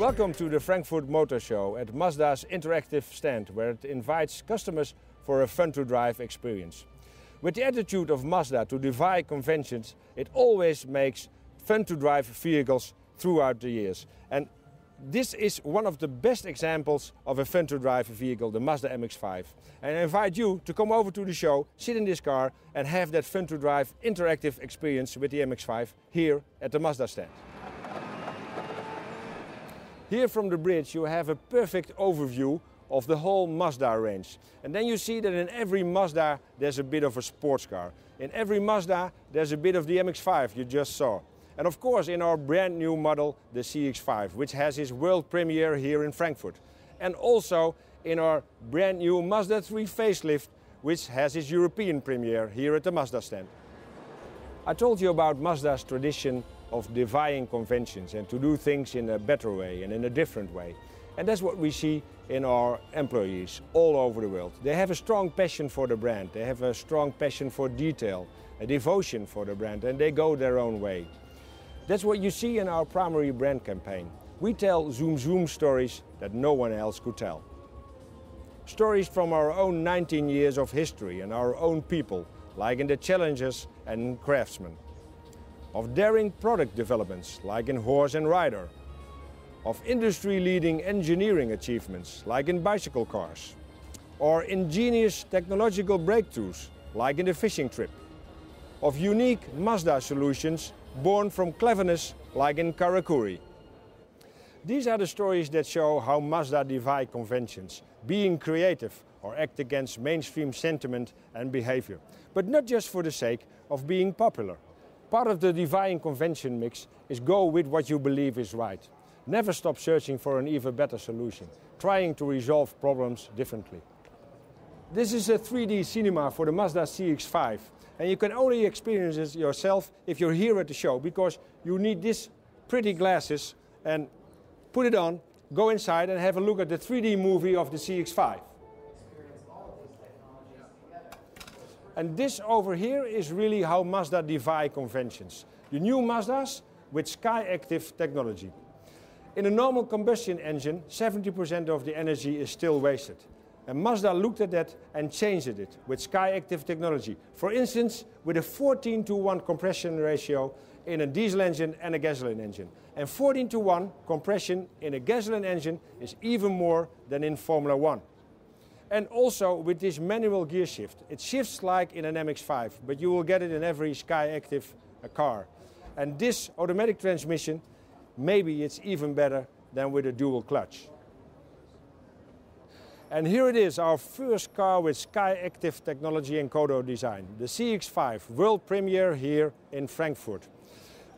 Welcome to the Frankfurt Motor Show at Mazda's interactive stand, where it invites customers for a fun-to-drive experience. With the attitude of Mazda to defy conventions, it always makes fun-to-drive vehicles throughout the years. And this is one of the best examples of a fun-to-drive vehicle, the Mazda MX-5. And I invite you to come over to the show, sit in this car and have that fun-to-drive interactive experience with the MX-5 here at the Mazda stand. Here from the bridge you have a perfect overview of the whole Mazda range. And then you see that in every Mazda there's a bit of a sports car. In every Mazda there's a bit of the MX-5 you just saw. And of course in our brand new model, the CX-5, which has its world premiere here in Frankfurt. And also in our brand new Mazda 3 facelift, which has its European premiere here at the Mazda stand. I told you about Mazda's tradition of defying conventions and to do things in a better way and in a different way. And that's what we see in our employees all over the world. They have a strong passion for the brand, they have a strong passion for detail, a devotion for the brand, and they go their own way. That's what you see in our primary brand campaign. We tell Zoom Zoom stories that no one else could tell. Stories from our own 19 years of history and our own people, like in the Challengers and Craftsman. Of daring product developments, like in Horse and Rider. Of industry-leading engineering achievements, like in bicycle cars. Or ingenious technological breakthroughs, like in the fishing trip. Of unique Mazda solutions born from cleverness, like in Karakuri. These are the stories that show how Mazda defy conventions, being creative or act against mainstream sentiment and behavior. But not just for the sake of being popular. Part of the defying convention mix is go with what you believe is right. Never stop searching for an even better solution, trying to resolve problems differently. This is a 3D cinema for the Mazda CX-5. And you can only experience it yourself if you're here at the show, because you need these pretty glasses and put it on, go inside and have a look at the 3D movie of the CX-5. And this over here is really how Mazda defy conventions. The new Mazdas with SkyActiv technology. In a normal combustion engine, 70% of the energy is still wasted. And Mazda looked at that and changed it with SkyActiv technology. For instance, with a 14:1 compression ratio in a diesel engine and a gasoline engine. And 14:1 compression in a gasoline engine is even more than in Formula 1. And also with this manual gear shift. It shifts like in an MX-5, but you will get it in every SkyActiv car. And this automatic transmission, maybe it's even better than with a dual clutch. And here it is, our first car with SkyActiv technology and Kodo design. The CX-5, world premiere here in Frankfurt.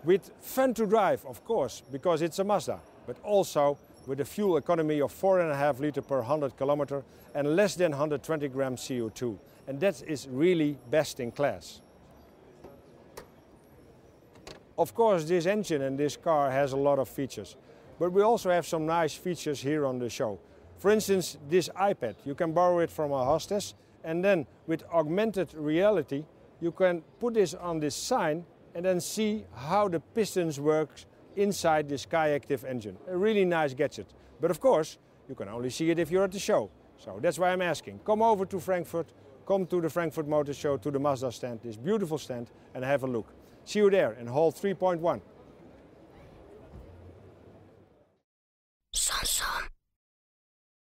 With fun to drive, of course, because it's a Mazda, but also with a fuel economy of 4.5 liters per 100 kilometer and less than 120 grams CO2. And that is really best in class. Of course, this engine and this car has a lot of features, but we also have some nice features here on the show. For instance, this iPad, you can borrow it from a hostess, and then with augmented reality, you can put this on this sign and then see how the pistons work inside the SkyActiv engine. A really nice gadget. But of course, you can only see it if you're at the show. So that's why I'm asking. Come over to Frankfurt, come to the Frankfurt Motor Show, to the Mazda stand, this beautiful stand, and have a look. See you there in hall 3.1.